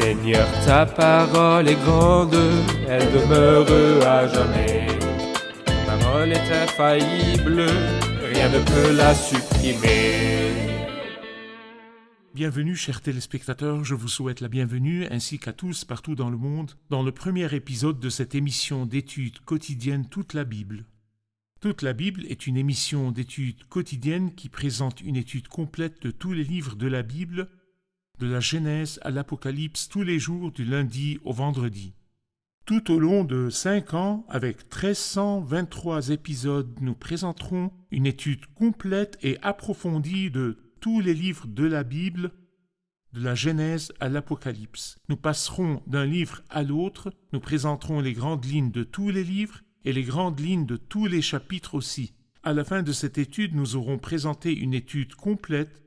Seigneur, ta parole est grande, elle demeure à jamais. Ta parole est infaillible, rien ne peut la supprimer. Bienvenue, chers téléspectateurs, je vous souhaite la bienvenue, ainsi qu'à tous partout dans le monde, dans le premier épisode de cette émission d'études quotidiennes Toute la Bible. Toute la Bible est une émission d'études quotidiennes qui présente une étude complète de tous les livres de la Bible, de la Genèse à l'Apocalypse, tous les jours du lundi au vendredi. Tout au long de 5 ans, avec 1323 épisodes, nous présenterons une étude complète et approfondie de tous les livres de la Bible, de la Genèse à l'Apocalypse. Nous passerons d'un livre à l'autre, nous présenterons les grandes lignes de tous les livres et les grandes lignes de tous les chapitres aussi. À la fin de cette étude, nous aurons présenté une étude complète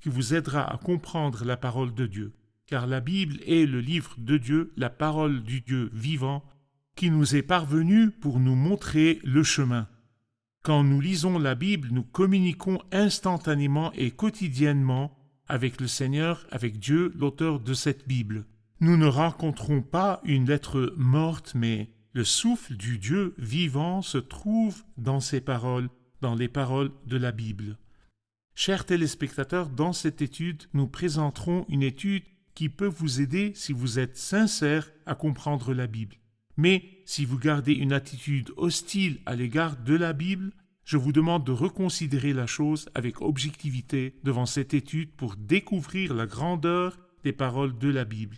qui vous aidera à comprendre la parole de Dieu. Car la Bible est le livre de Dieu, la parole du Dieu vivant, qui nous est parvenue pour nous montrer le chemin. Quand nous lisons la Bible, nous communiquons instantanément et quotidiennement avec le Seigneur, avec Dieu, l'auteur de cette Bible. Nous ne rencontrons pas une lettre morte, mais le souffle du Dieu vivant se trouve dans ces paroles, dans les paroles de la Bible. Chers téléspectateurs, dans cette étude, nous présenterons une étude qui peut vous aider si vous êtes sincère à comprendre la Bible. Mais si vous gardez une attitude hostile à l'égard de la Bible, je vous demande de reconsidérer la chose avec objectivité devant cette étude pour découvrir la grandeur des paroles de la Bible.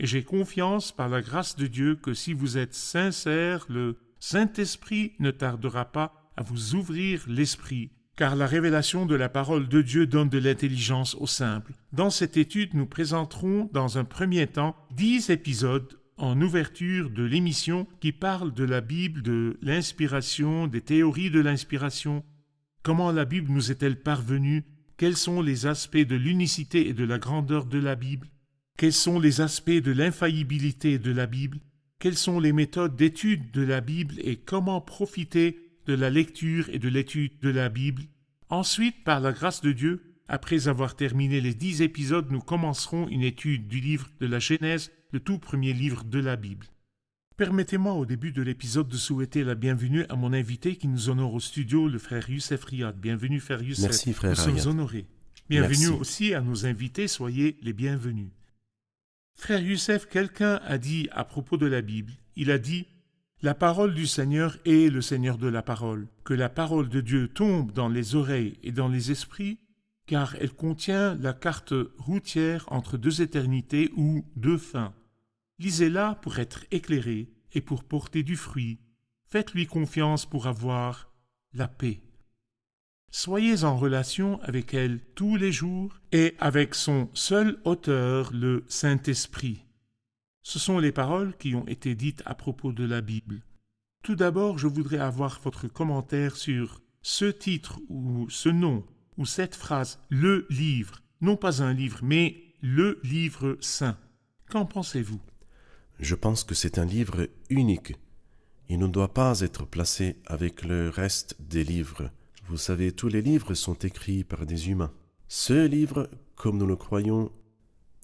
Et j'ai confiance par la grâce de Dieu que si vous êtes sincère, le Saint-Esprit ne tardera pas à vous ouvrir l'esprit, car la révélation de la parole de Dieu donne de l'intelligence aux simples. Dans cette étude, nous présenterons dans un premier temps 10 épisodes en ouverture de l'émission qui parlent de la Bible, de l'inspiration, des théories de l'inspiration. Comment la Bible nous est-elle parvenue? Quels sont les aspects de l'unicité et de la grandeur de la Bible? Quels sont les aspects de l'infaillibilité de la Bible? Quelles sont les méthodes d'étude de la Bible et comment profiter de la lecture et de l'étude de la Bible? Ensuite, par la grâce de Dieu, après avoir terminé les 10 épisodes, nous commencerons une étude du livre de la Genèse, le tout premier livre de la Bible. Permettez-moi au début de l'épisode de souhaiter la bienvenue à mon invité qui nous honore au studio, le frère Youssef Riyad. Bienvenue, frère Youssef. Merci, frère Nous sommes Riyad. honorés. Bienvenue Merci. aussi à nos invités, soyez les bienvenus. Frère Youssef, quelqu'un a dit à propos de la Bible, il a dit « La parole du Seigneur est le Seigneur de la parole, que la parole de Dieu tombe dans les oreilles et dans les esprits, car elle contient la carte routière entre 2 éternités ou 2 fins. Lisez-la pour être éclairé et pour porter du fruit. Faites-lui confiance pour avoir la paix. Soyez en relation avec elle tous les jours et avec son seul auteur, le Saint-Esprit. » Ce sont les paroles qui ont été dites à propos de la Bible. Tout d'abord, je voudrais avoir votre commentaire sur ce titre ou ce nom ou cette phrase « le livre », non pas un livre, mais le livre saint. Qu'en pensez-vous? Je pense que c'est un livre unique. Il ne doit pas être placé avec le reste des livres. Vous savez, tous les livres sont écrits par des humains. Ce livre, comme nous le croyons,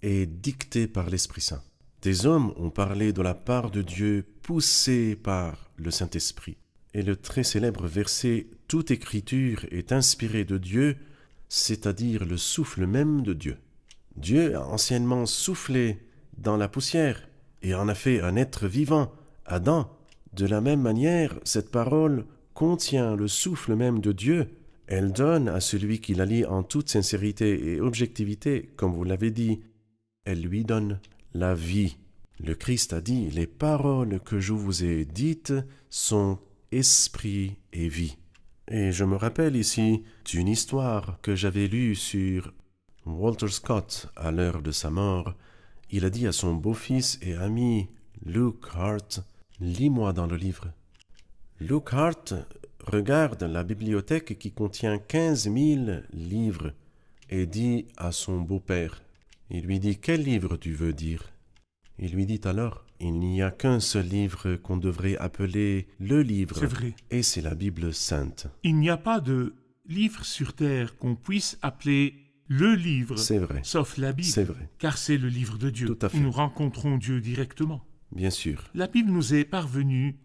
est dicté par l'Esprit Saint. Des hommes ont parlé de la part de Dieu poussés par le Saint-Esprit. Et le très célèbre verset « Toute écriture est inspirée de Dieu », c'est-à-dire le souffle même de Dieu. Dieu a anciennement soufflé dans la poussière et en a fait un être vivant, Adam. De la même manière, cette parole contient le souffle même de Dieu. Elle donne à celui qui la lit en toute sincérité et objectivité, comme vous l'avez dit, elle lui donne la vie. Le Christ a dit, les paroles que je vous ai dites sont esprit et vie. Et je me rappelle ici d'une histoire que j'avais lue sur Walter Scott à l'heure de sa mort. Il a dit à son beau-fils et ami Luke Hart, « Lis-moi dans le livre. » Luke Hart regarde la bibliothèque qui contient 15 000 livres et dit à son beau-père, il lui dit « Quel livre tu veux dire ?» Il lui dit alors « Il n'y a qu'un seul livre qu'on devrait appeler le livre. » C'est vrai. Et c'est la Bible sainte. Il n'y a pas de livre sur terre qu'on puisse appeler le livre, C'est vrai. sauf la Bible, C'est vrai. car c'est le livre de Dieu, Tout à fait. où nous rencontrons Dieu directement. Bien sûr. La Bible nous est parvenue,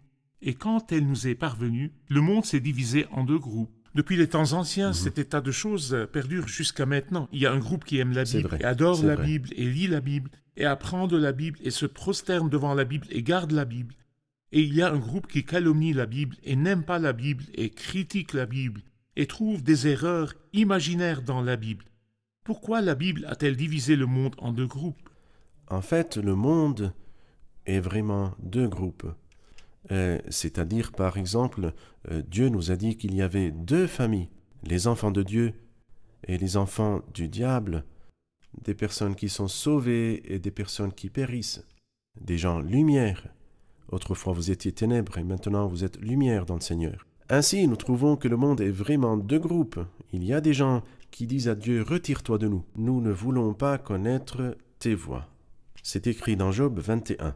et quand elle nous est parvenue, le monde s'est divisé en deux groupes. Depuis les temps anciens, cet état de choses perdure jusqu'à maintenant. Il y a un groupe qui aime la C'est Bible, vrai, et adore c'est la vrai. Bible, et lit la Bible, et apprend de la Bible, et se prosterne devant la Bible, et garde la Bible. Et il y a un groupe qui calomnie la Bible, et n'aime pas la Bible, et critique la Bible, et trouve des erreurs imaginaires dans la Bible. Pourquoi la Bible a-t-elle divisé le monde en deux groupes? En fait, le monde est vraiment deux groupes. C'est-à-dire, par exemple, Dieu nous a dit qu'il y avait deux familles, les enfants de Dieu et les enfants du diable, des personnes qui sont sauvées et des personnes qui périssent, des gens lumière. Autrefois vous étiez ténèbres et maintenant vous êtes lumière dans le Seigneur. Ainsi, nous trouvons que le monde est vraiment deux groupes. Il y a des gens qui disent à Dieu « Retire-toi de nous, nous ne voulons pas connaître tes voies ». C'est écrit dans Job 21.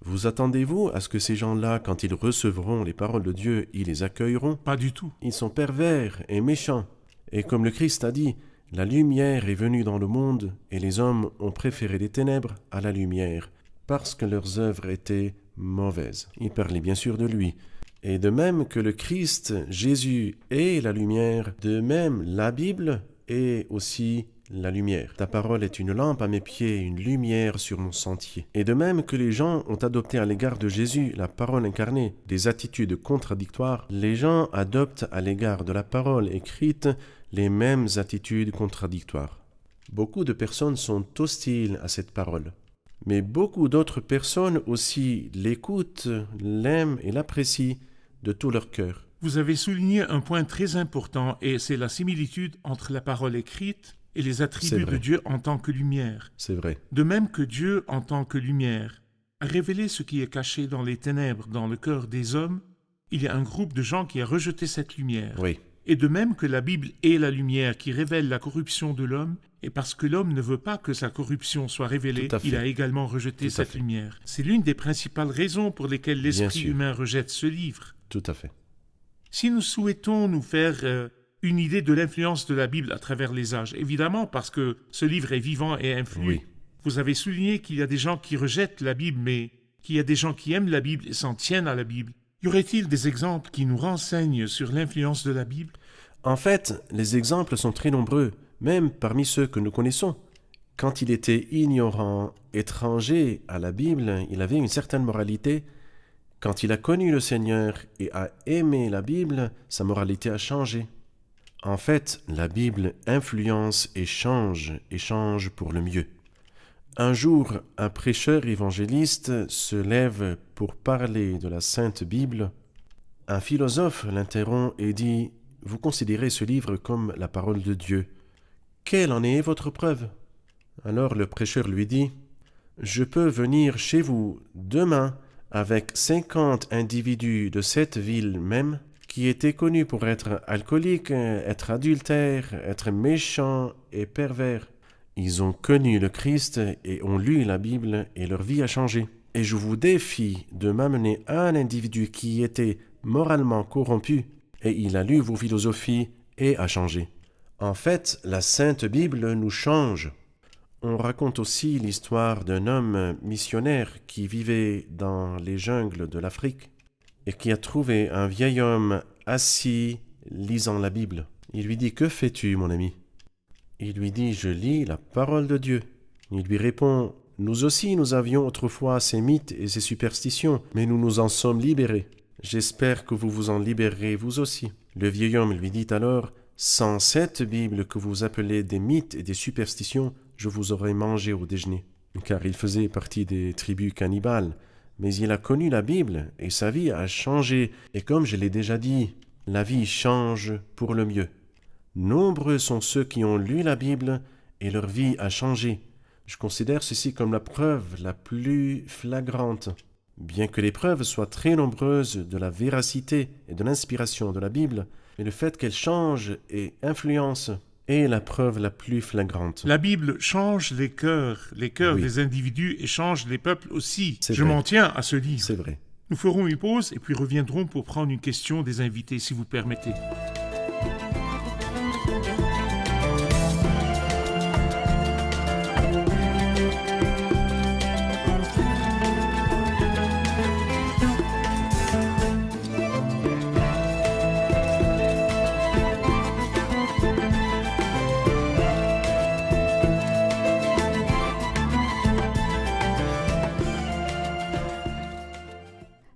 Vous attendez-vous à ce que ces gens-là, quand ils recevront les paroles de Dieu, ils les accueilleront? Pas du tout. Ils sont pervers et méchants. Et comme le Christ a dit, la lumière est venue dans le monde et les hommes ont préféré les ténèbres à la lumière parce que leurs œuvres étaient mauvaises. Il parlait bien sûr de lui. Et de même que le Christ, Jésus, est la lumière, de même la Bible est aussi la lumière. Ta parole est une lampe à mes pieds, une lumière sur mon sentier. Et de même que les gens ont adopté à l'égard de Jésus, la parole incarnée, des attitudes contradictoires, les gens adoptent à l'égard de la parole écrite les mêmes attitudes contradictoires. Beaucoup de personnes sont hostiles à cette parole. Mais beaucoup d'autres personnes aussi l'écoutent, l'aiment et l'apprécient de tout leur cœur. Vous avez souligné un point très important, et c'est la similitude entre la parole écrite et les C'est attributs vrai. de Dieu en tant que lumière. C'est vrai. De même que Dieu, en tant que lumière, a révélé ce qui est caché dans les ténèbres dans le cœur des hommes, il y a un groupe de gens qui a rejeté cette lumière. Oui, Et de même que la Bible est la lumière qui révèle la corruption de l'homme, et parce que l'homme ne veut pas que sa corruption soit révélée, Tout à fait. il a également rejeté Tout à cette fait. lumière. C'est l'une des principales raisons pour lesquelles l'esprit sûr. humain rejette ce livre. tout à fait. Si nous souhaitons nous faire une idée de l'influence de la Bible à travers les âges, évidemment parce que ce livre est vivant et influent, Oui. vous avez souligné qu'il y a des gens qui rejettent la Bible, mais qu'il y a des gens qui aiment la Bible et s'en tiennent à la Bible. Y aurait-il des exemples qui nous renseignent sur l'influence de la Bible? En fait, les exemples sont très nombreux, même parmi ceux que nous connaissons. Quand il était ignorant, étranger à la Bible, il avait une certaine moralité. Quand il a connu le Seigneur et a aimé la Bible, sa moralité a changé. En fait, la Bible influence et change pour le mieux. Un jour, un prêcheur évangéliste se lève pour parler de la Sainte Bible. Un philosophe l'interrompt et dit « Vous considérez ce livre comme la parole de Dieu. Quelle en est votre preuve ?» Alors le prêcheur lui dit « Je peux venir chez vous demain avec 50 individus de cette ville même qui étaient connus pour être alcooliques, être adultères, être méchants et pervers. Ils ont connu le Christ et ont lu la Bible et leur vie a changé. Et je vous défie de m'amener un individu qui était moralement corrompu et il a lu vos philosophies et a changé. En fait, la Sainte Bible nous change. On raconte aussi l'histoire d'un homme missionnaire qui vivait dans les jungles de l'Afrique et qui a trouvé un vieil homme assis lisant la Bible. Il lui dit « Que fais-tu, mon ami ?» Il lui dit « Je lis la parole de Dieu. » Il lui répond « Nous aussi, nous avions autrefois ces mythes et ces superstitions, mais nous nous en sommes libérés. J'espère que vous vous en libérerez vous aussi. » Le vieil homme lui dit alors « Sans cette Bible que vous appelez des mythes et des superstitions, je vous aurais mangé au déjeuner. » Car il faisait partie des tribus cannibales. Mais il a connu la Bible et sa vie a changé. Et comme je l'ai déjà dit, la vie change pour le mieux. Nombreux sont ceux qui ont lu la Bible et leur vie a changé. Je considère ceci comme la preuve la plus flagrante. Bien que les preuves soient très nombreuses de la véracité et de l'inspiration de la Bible, mais le fait qu'elle change et influence est la preuve la plus flagrante. La Bible change les cœurs Oui. des individus et change les peuples aussi. C'est Je vrai. m'en tiens à ce livre. C'est vrai. Nous ferons une pause et puis reviendrons pour prendre une question des invités, si vous permettez.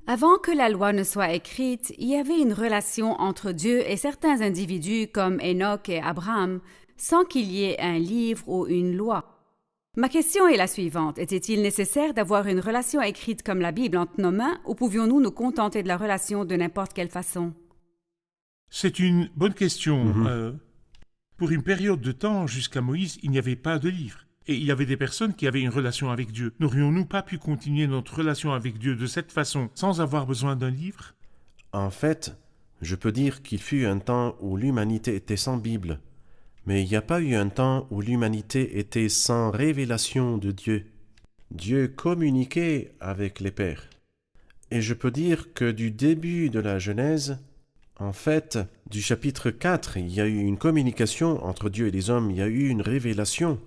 Avant que la loi ne soit écrite, il y avait une relation entre Dieu et certains individus comme Enoch et Abraham, sans qu'il y ait un livre ou une loi. Ma question est la suivante. Était-il nécessaire d'avoir une relation écrite comme la Bible entre nos mains, ou pouvions-nous nous contenter de la relation de n'importe quelle façon? C'est une bonne question. Pour une période de temps, jusqu'à Moïse, il n'y avait pas de livre. Et il y avait des personnes qui avaient une relation avec Dieu. N'aurions-nous pas pu continuer notre relation avec Dieu de cette façon sans avoir besoin d'un livre? En fait, je peux dire qu'il fut un temps où l'humanité était sans Bible, mais il n'y a pas eu un temps où l'humanité était sans révélation de Dieu. Dieu communiquait avec les pères. Et je peux dire que du début de la Genèse, en fait, du chapitre 4, il y a eu une communication entre Dieu et les hommes, il y a eu une révélation.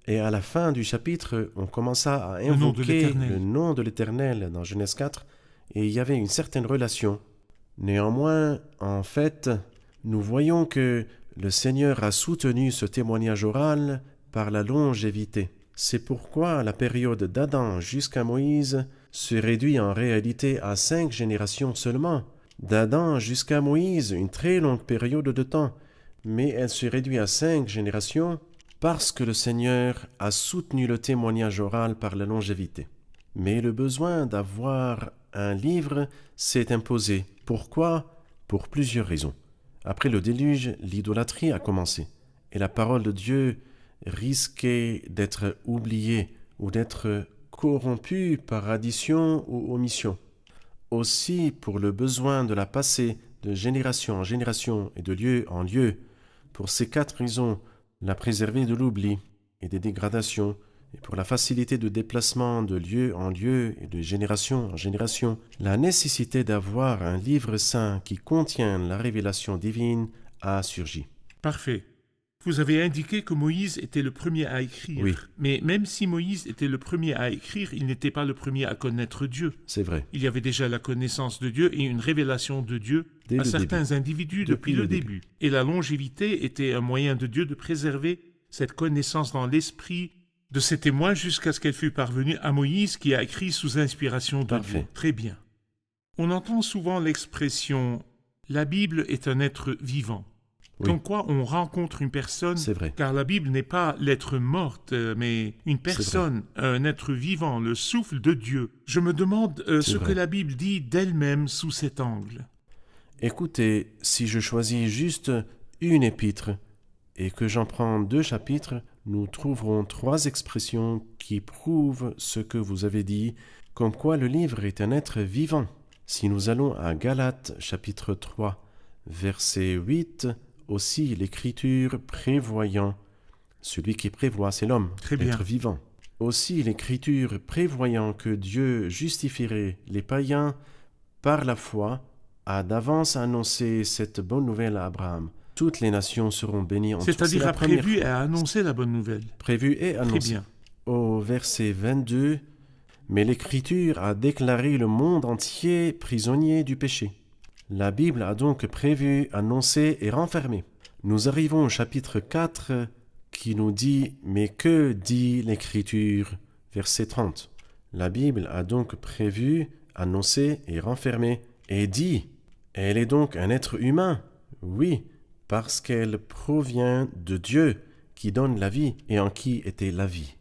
Et à la fin du chapitre, on commença à invoquer le nom de l'Éternel dans Genèse 4, et il y avait une certaine relation. Néanmoins, en fait, nous voyons que le Seigneur a soutenu ce témoignage oral par la longévité. C'est pourquoi la période d'Adam jusqu'à Moïse se réduit en réalité à 5 générations seulement. D'Adam jusqu'à Moïse, une très longue période de temps, mais elle se réduit à 5 générations parce que le Seigneur a soutenu le témoignage oral par la longévité. Mais le besoin d'avoir un livre s'est imposé. Pourquoi? Pour plusieurs raisons. Après le déluge, l'idolâtrie a commencé, et la parole de Dieu risquait d'être oubliée ou d'être corrompue par addition ou omission. Aussi, pour le besoin de la passer de génération en génération et de lieu en lieu, pour ces 4 raisons, la préserver de l'oubli et des dégradations, et pour la facilité de déplacement de lieu en lieu et de génération en génération, la nécessité d'avoir un livre saint qui contient la révélation divine a surgi. Parfait. Vous avez indiqué que Moïse était le premier à écrire. Oui. Mais même si Moïse était le premier à écrire, il n'était pas le premier à connaître Dieu. C'est vrai. Il y avait déjà la connaissance de Dieu et une révélation de Dieu à certains individus depuis le début. Et la longévité était un moyen de Dieu de préserver cette connaissance dans l'esprit de ses témoins jusqu'à ce qu'elle fût parvenue à Moïse qui a écrit sous inspiration de Dieu. Très bien. On entend souvent l'expression « la Bible est un être vivant ». Comme quoi on rencontre une personne, car la Bible n'est pas l'être morte, mais une personne, un être vivant, le souffle de Dieu. Je me demande ce que la Bible dit d'elle-même sous cet angle. Écoutez, si je choisis juste une épître et que j'en prends 2 chapitres, nous trouverons 3 expressions qui prouvent ce que vous avez dit, comme quoi le livre est un être vivant. Si nous allons à Galates chapitre 3, verset 8, aussi l'Écriture prévoyant, celui qui prévoit, c'est l'homme, l'être vivant. Aussi l'Écriture prévoyant que Dieu justifierait les païens par la foi, a d'avance annoncé cette bonne nouvelle à Abraham. Toutes les nations seront bénies en tout. C'est-à-dire a prévu et a annoncé la bonne nouvelle. Prévu et annoncé. Très bien. Au verset 22, mais l'Écriture a déclaré le monde entier prisonnier du péché. La Bible a donc prévu, annoncé et renfermé. Nous arrivons au chapitre 4 qui nous dit « Mais que dit l'Écriture ?» Verset 30. La Bible a donc prévu, annoncé et renfermé et dit « Elle est donc un être humain ?» Oui, parce qu'elle provient de Dieu qui donne la vie et en qui était la vie.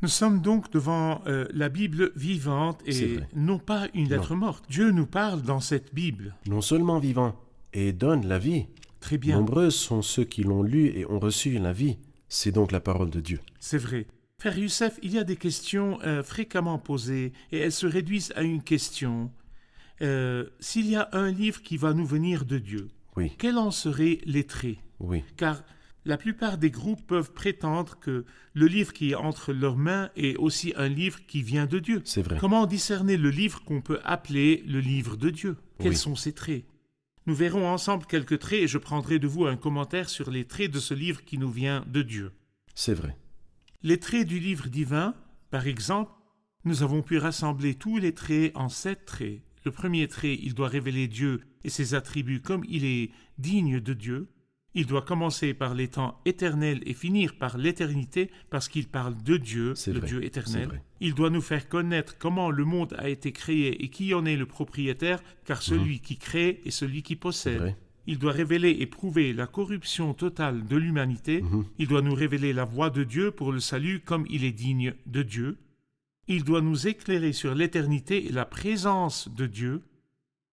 Nous sommes donc devant la Bible vivante et non pas une lettre morte. Dieu nous parle dans cette Bible. Non seulement vivant et donne la vie. Très bien. Nombreux sont ceux qui l'ont lu et ont reçu la vie. C'est donc la parole de Dieu. C'est vrai. Frère Youssef, il y a des questions fréquemment posées et elles se réduisent à une question. S'il y a un livre qui va nous venir de Dieu, quel en serait les traits? Car la plupart des groupes peuvent prétendre que le livre qui est entre leurs mains est aussi un livre qui vient de Dieu. C'est vrai. Comment discerner le livre qu'on peut appeler le livre de Dieu? Quels sont ces traits? Nous verrons ensemble quelques traits et je prendrai de vous un commentaire sur les traits de ce livre qui nous vient de Dieu. C'est vrai. Les traits du livre divin, par exemple, nous avons pu rassembler tous les traits en 7 traits. Le premier trait, il doit révéler Dieu et ses attributs comme il est digne de Dieu. Il doit commencer par les temps éternels et finir par l'éternité parce qu'il parle de Dieu, C'est le vrai, Dieu c'est éternel. vrai. Il doit nous faire connaître comment le monde a été créé et qui en est le propriétaire, car celui qui crée est celui qui C'est possède. vrai. Il doit révéler et prouver la corruption totale de l'humanité. Il doit nous révéler la voie de Dieu pour le salut comme il est digne de Dieu. Il doit nous éclairer sur l'éternité et la présence de Dieu.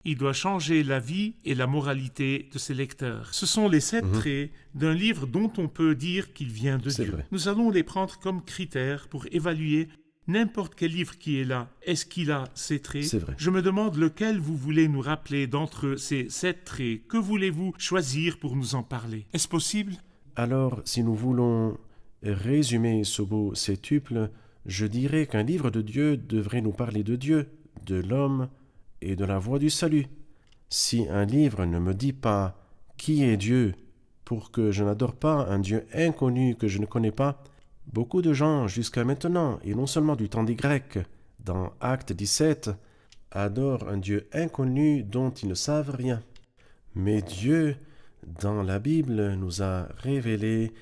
Il doit changer la vie et la moralité de ses lecteurs. Ce sont les 7 traits d'un livre dont on peut dire qu'il vient de C'est Dieu. vrai. Nous allons les prendre comme critères pour évaluer n'importe quel livre qui est là. Est-ce qu'il a ces traits? C'est vrai. Je me demande lequel vous voulez nous rappeler d'entre ces 7 traits. Que voulez-vous choisir pour nous en parler? Est-ce possible? Alors, si nous voulons résumer ce beau septuple, je dirais qu'un livre de Dieu devrait nous parler de Dieu, de l'homme et de la voie du salut. Si un livre ne me dit pas qui est Dieu pour que je n'adore pas un Dieu inconnu que je ne connais pas, beaucoup de gens jusqu'à maintenant, et non seulement du temps des Grecs, dans Acte 17, adorent un Dieu inconnu dont ils ne savent rien. Mais Dieu, dans la Bible, nous a révélé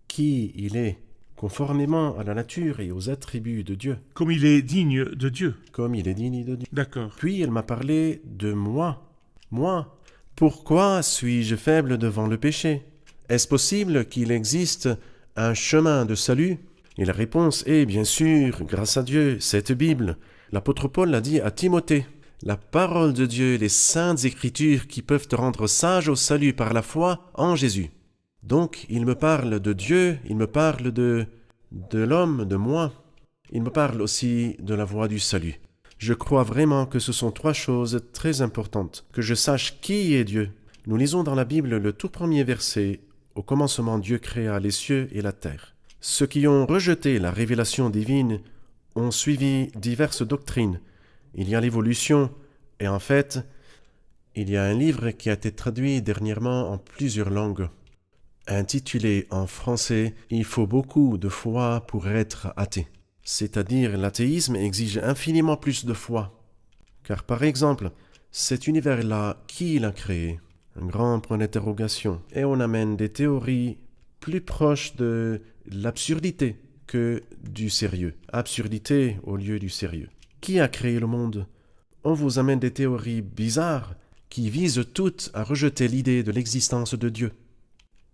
qui il est, conformément à la nature et aux attributs de Dieu, Comme il est digne de Dieu. comme il est digne de Dieu. D'accord. Puis elle m'a parlé de moi. Moi, pourquoi suis-je faible devant le péché? Est-ce possible qu'il existe un chemin de salut? Et la réponse est, bien sûr, grâce à Dieu, cette Bible. L'apôtre Paul l'a dit à Timothée. La parole de Dieu, les saintes écritures qui peuvent te rendre sage au salut par la foi en Jésus. Donc, il me parle de Dieu, il me parle de l'homme, de moi. Il me parle aussi de la voie du salut. Je crois vraiment que ce sont 3 choses très importantes. Que je sache qui est Dieu. Nous lisons dans la Bible le tout premier verset. Au commencement, Dieu créa les cieux et la terre. Ceux qui ont rejeté la révélation divine ont suivi diverses doctrines. Il y a l'évolution, et en fait, il y a un livre qui a été traduit dernièrement en plusieurs langues. Intitulé en français « Il faut beaucoup de foi pour être athée ». C'est-à-dire l'athéisme exige infiniment plus de foi. Car par exemple, cet univers-là, qui l'a créé? Un grand point d'interrogation. Et on amène des théories plus proches de l'absurdité que du sérieux. Absurdité au lieu du sérieux. Qui a créé le monde? On vous amène des théories bizarres qui visent toutes à rejeter l'idée de l'existence de Dieu.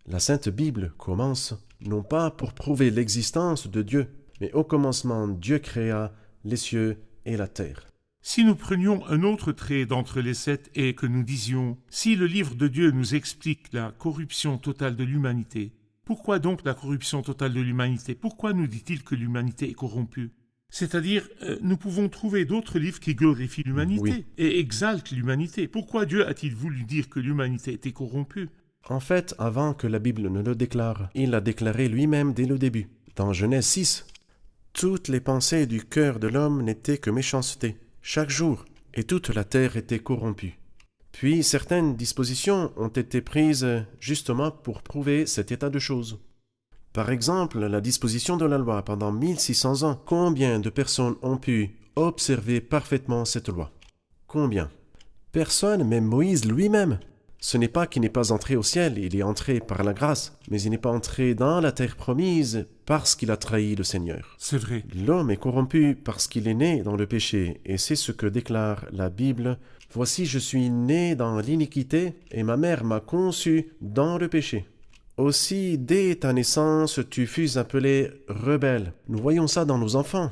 La Sainte Bible commence non pas pour prouver l'existence de Dieu, mais au commencement Dieu créa les cieux et la terre. Si nous prenions un autre trait d'entre les 7 et que nous disions « Si le livre de Dieu nous explique la corruption totale de l'humanité, pourquoi donc la corruption totale de l'humanité? Pourquoi nous dit-il que l'humanité est corrompue ?» C'est-à-dire, nous pouvons trouver d'autres livres qui glorifient l'humanité Oui. et exaltent l'humanité. Pourquoi Dieu a-t-il voulu dire que l'humanité était corrompue? En fait, avant que la Bible ne le déclare, il l'a déclaré lui-même dès le début. Dans Genèse 6, toutes les pensées du cœur de l'homme n'étaient que méchanceté, chaque jour, et toute la terre était corrompue. Puis certaines dispositions ont été prises justement pour prouver cet état de choses. Par exemple, la disposition de la loi pendant 1600 ans. Combien de personnes ont pu observer parfaitement cette loi? Combien? Personne, même Moïse lui-même. Ce n'est pas qu'il n'est pas entré au ciel, il est entré par la grâce, mais il n'est pas entré dans la terre promise parce qu'il a trahi le Seigneur. C'est vrai. L'homme est corrompu parce qu'il est né dans le péché, et c'est ce que déclare la Bible. « Voici, je suis né dans l'iniquité, et ma mère m'a conçu dans le péché. Aussi, dès ta naissance, tu fus appelé rebelle. » Nous voyons ça dans nos enfants.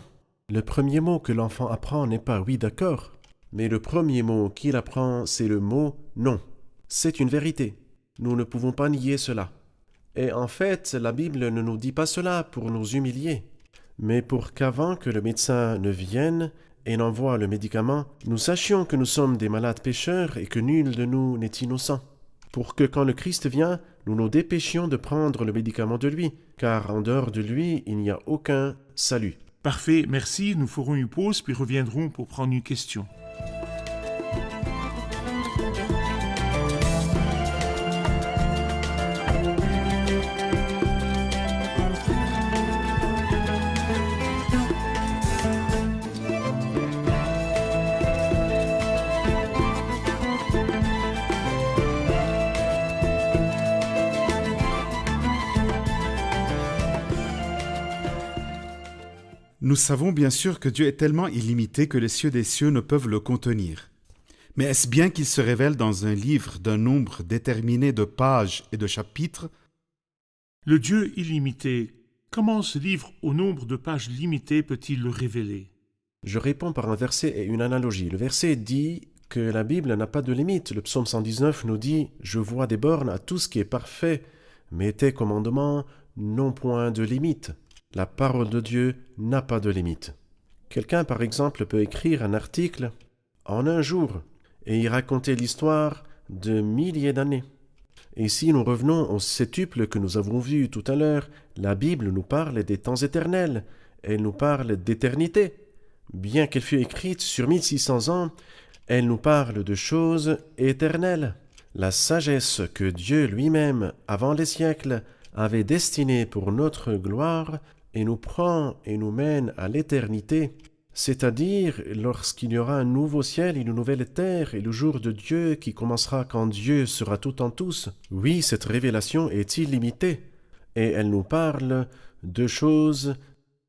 Le premier mot que l'enfant apprend n'est pas « oui, d'accord », mais le premier mot qu'il apprend, c'est le mot « non ». C'est une vérité. Nous ne pouvons pas nier cela. Et en fait, la Bible ne nous dit pas cela pour nous humilier, mais pour qu'avant que le médecin ne vienne et n'envoie le médicament, nous sachions que nous sommes des malades pécheurs et que nul de nous n'est innocent. Pour que quand le Christ vient, nous nous dépêchions de prendre le médicament de lui, car en dehors de lui, il n'y a aucun salut. Parfait, merci. Nous ferons une pause puis reviendrons pour prendre une question. Nous savons bien sûr que Dieu est tellement illimité que les cieux des cieux ne peuvent le contenir. Mais est-ce bien qu'il se révèle dans un livre d'un nombre déterminé de pages et de chapitres? Le Dieu illimité, comment ce livre au nombre de pages limitées peut-il le révéler? Je réponds par un verset et une analogie. Le verset dit que la Bible n'a pas de limite. Le psaume 119 nous dit « Je vois des bornes à tout ce qui est parfait, mais tes commandements n'ont point de limite. » La parole de Dieu n'a pas de limite. Quelqu'un, par exemple, peut écrire un article en un jour et y raconter l'histoire de milliers d'années. Et si nous revenons au septuple que nous avons vu tout à l'heure, la Bible nous parle des temps éternels, elle nous parle d'éternité. Bien qu'elle fût écrite sur 1600 ans, elle nous parle de choses éternelles. La sagesse que Dieu lui-même, avant les siècles, avait destinée pour notre gloire, et nous prend et nous mène à l'éternité, c'est-à-dire lorsqu'il y aura un nouveau ciel et une nouvelle terre et le jour de Dieu qui commencera quand Dieu sera tout en tous. Oui, cette révélation est illimitée, et elle nous parle de choses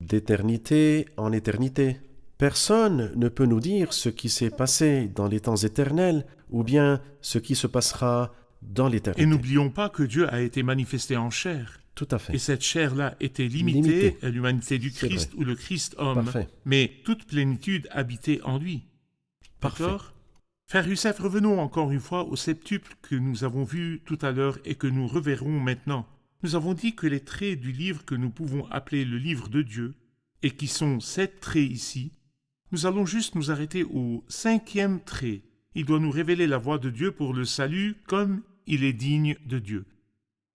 d'éternité en éternité. Personne ne peut nous dire ce qui s'est passé dans les temps éternels ou bien ce qui se passera dans l'éternité. Et n'oublions pas que Dieu a été manifesté en chair. Tout à fait. Et cette chair-là était limitée à l'humanité du Christ ou le Christ homme, Parfait. mais toute plénitude habitait en lui. Parfait. D'accord? Frère Youssef, revenons encore une fois au septuple que nous avons vu tout à l'heure et que nous reverrons maintenant. Nous avons dit que les traits du livre que nous pouvons appeler le livre de Dieu, et qui sont 7 traits ici, nous allons juste nous arrêter au 5e trait. Il doit nous révéler la voie de Dieu pour le salut comme il est digne de Dieu.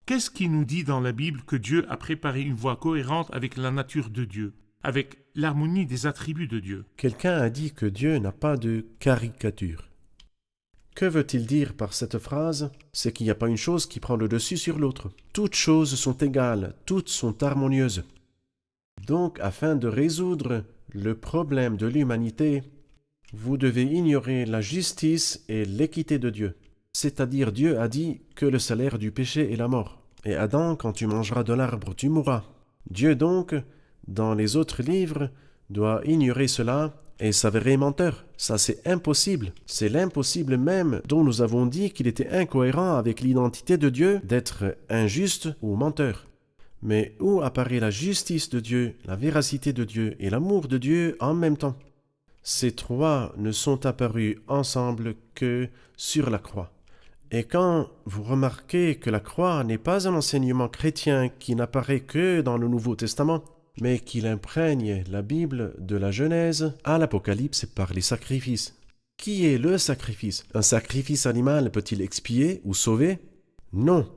Qu'est-ce qui nous dit dans la Bible que Dieu a préparé une voie cohérente avec la nature de Dieu, avec l'harmonie des attributs de Dieu? Quelqu'un a dit que Dieu n'a pas de caricature. Que veut-il dire par cette phrase? C'est qu'il n'y a pas une chose qui prend le dessus sur l'autre. Toutes choses sont égales, toutes sont harmonieuses. Donc, afin de résoudre le problème de l'humanité, vous devez ignorer la justice et l'équité de Dieu. C'est-à-dire Dieu a dit que le salaire du péché est la mort. Et Adam, quand tu mangeras de l'arbre, tu mourras. Dieu donc, dans les autres livres, doit ignorer cela et s'avérer menteur. Ça, c'est impossible. C'est l'impossible même dont nous avons dit qu'il était incohérent avec l'identité de Dieu d'être injuste ou menteur. Mais où apparaît la justice de Dieu, la véracité de Dieu et l'amour de Dieu en même temps? Ces trois ne sont apparus ensemble que sur la croix. Et quand vous remarquez que la croix n'est pas un enseignement chrétien qui n'apparaît que dans le Nouveau Testament, mais qu'il imprègne la Bible de la Genèse à l'Apocalypse par les sacrifices. Qui est le sacrifice? Un sacrifice animal peut-il expier ou sauver? Non.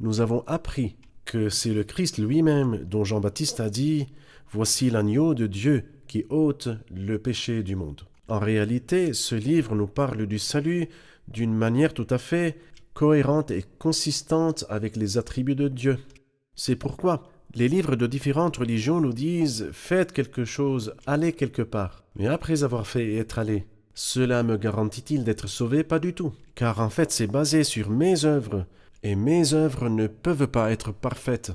Nous avons appris que c'est le Christ lui-même dont Jean-Baptiste a dit « Voici l'agneau de Dieu qui ôte le péché du monde ». En réalité, ce livre nous parle du salut d'une manière tout à fait cohérente et consistante avec les attributs de Dieu. C'est pourquoi les livres de différentes religions nous disent « Faites quelque chose, allez quelque part ». Mais après avoir fait et être allé, cela me garantit-il d'être sauvé? Pas du tout. Car en fait, c'est basé sur mes œuvres, et mes œuvres ne peuvent pas être parfaites.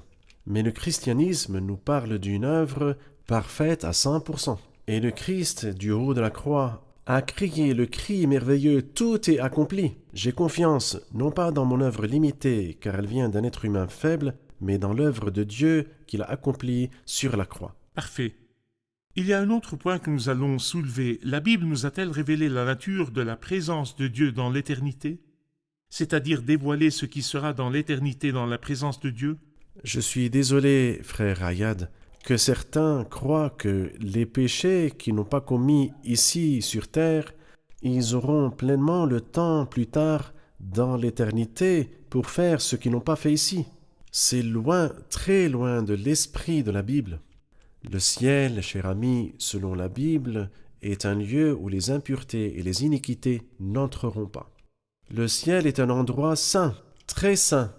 Mais le christianisme nous parle d'une œuvre parfaite à 100%. Et le Christ, du haut de la croix, a crié le cri merveilleux « Tout est accompli ». J'ai confiance, non pas dans mon œuvre limitée, car elle vient d'un être humain faible, mais dans l'œuvre de Dieu qu'il a accomplie sur la croix. Parfait. Il y a un autre point que nous allons soulever. La Bible nous a-t-elle révélé la nature de la présence de Dieu dans l'éternité? C'est-à-dire dévoiler ce qui sera dans l'éternité dans la présence de Dieu? Je suis désolé, frère Ayad, que certains croient que les péchés qu'ils n'ont pas commis ici sur terre, ils auront pleinement le temps plus tard dans l'éternité pour faire ce qu'ils n'ont pas fait ici. C'est loin, très loin de l'esprit de la Bible. Le ciel, cher ami, selon la Bible, est un lieu où les impuretés et les iniquités n'entreront pas. Le ciel est un endroit saint, très saint,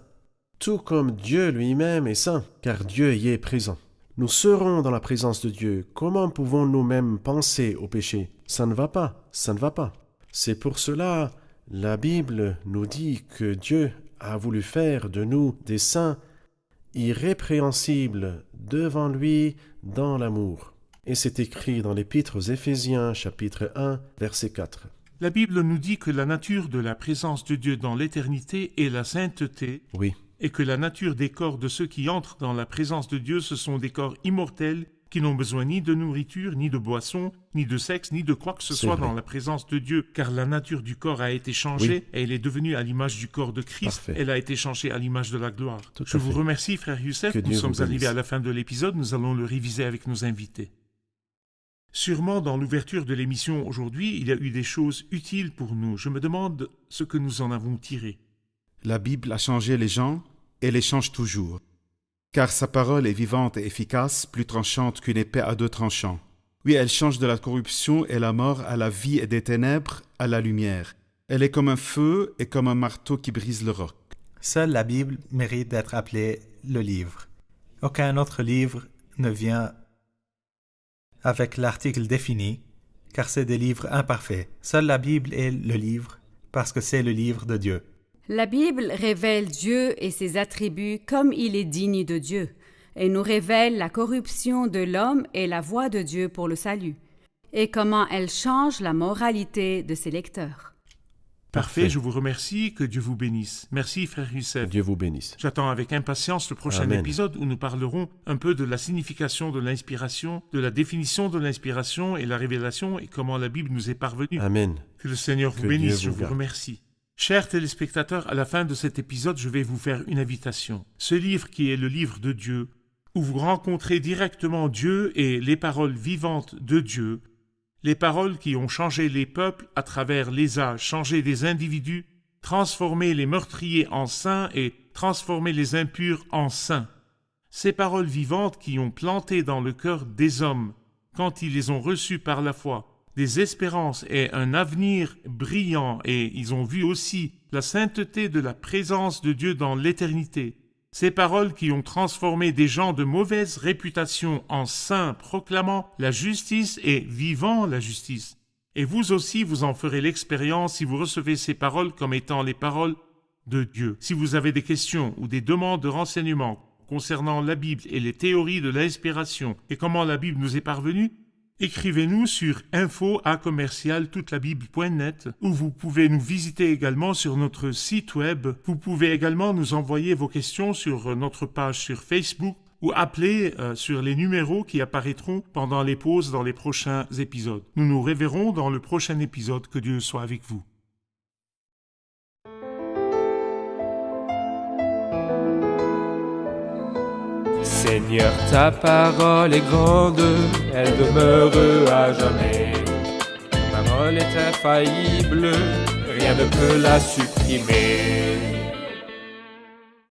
tout comme Dieu lui-même est saint, car Dieu y est présent. Nous serons dans la présence de Dieu. Comment pouvons-nous même penser au péché? Ça ne va pas, ça ne va pas. C'est pour cela, la Bible nous dit que Dieu a voulu faire de nous des saints irrépréhensibles devant lui dans l'amour. Et c'est écrit dans l'Épître aux Éphésiens, chapitre 1, verset 4. La Bible nous dit que la nature de la présence de Dieu dans l'éternité est la sainteté, Oui, et que la nature des corps de ceux qui entrent dans la présence de Dieu, ce sont des corps immortels qui n'ont besoin ni de nourriture, ni de boisson, ni de sexe, ni de quoi que ce C'est soit vrai. dans la présence de Dieu, car la nature du corps a été changée, Oui. et elle est devenue à l'image du corps de Christ, Parfait. elle a été changée à l'image de la gloire. Tout Je à vous fait. remercie, frère Youssef, Que nous Dieu sommes vous arrivés bénisse. à la fin de l'épisode, nous allons le réviser avec nos invités. Sûrement, dans l'ouverture de l'émission aujourd'hui, il y a eu des choses utiles pour nous. Je me demande ce que nous en avons tiré. La Bible a changé les gens et les change toujours. Car sa parole est vivante et efficace, plus tranchante qu'une épée à 2 tranchants. Oui, elle change de la corruption et la mort à la vie et des ténèbres à la lumière. Elle est comme un feu et comme un marteau qui brise le roc. Seule la Bible mérite d'être appelée le livre. Aucun autre livre ne vient avec l'article défini, car c'est des livres imparfaits. Seule la Bible est le livre, parce que c'est le livre de Dieu. La Bible révèle Dieu et ses attributs comme il est digne de Dieu, et nous révèle la corruption de l'homme et la voie de Dieu pour le salut, et comment elle change la moralité de ses lecteurs. Parfait, je vous remercie, que Dieu vous bénisse. Merci, frère Youssef. Dieu vous bénisse. J'attends avec impatience le prochain Amen. épisode où nous parlerons un peu de la signification de l'inspiration, de la définition de l'inspiration et la révélation et comment la Bible nous est parvenue. Amen. Que le Seigneur vous Que bénisse, Dieu je vous vous garde. remercie. Chers téléspectateurs, à la fin de cet épisode, je vais vous faire une invitation. Ce livre qui est le livre de Dieu, où vous rencontrez directement Dieu et les paroles vivantes de Dieu, les paroles qui ont changé les peuples à travers les âges, changé des individus, transformé les meurtriers en saints et transformé les impurs en saints. Ces paroles vivantes qui ont planté dans le cœur des hommes, quand ils les ont reçues par la foi, des espérances et un avenir brillant, et ils ont vu aussi la sainteté de la présence de Dieu dans l'éternité. Ces paroles qui ont transformé des gens de mauvaise réputation en saints, proclamant la justice et vivant la justice. Et vous aussi, vous en ferez l'expérience si vous recevez ces paroles comme étant les paroles de Dieu. Si vous avez des questions ou des demandes de renseignements concernant la Bible et les théories de l'inspiration et comment la Bible nous est parvenue, écrivez-nous sur info@toutelabiblenet ou vous pouvez nous visiter également sur notre site web. Vous pouvez également nous envoyer vos questions sur notre page sur Facebook ou appeler sur les numéros qui apparaîtront pendant les pauses dans les prochains épisodes. Nous nous reverrons dans le prochain épisode. Que Dieu soit avec vous. Seigneur, ta parole est grande, elle demeure à jamais. Ta parole est infaillible, rien ne peut la supprimer.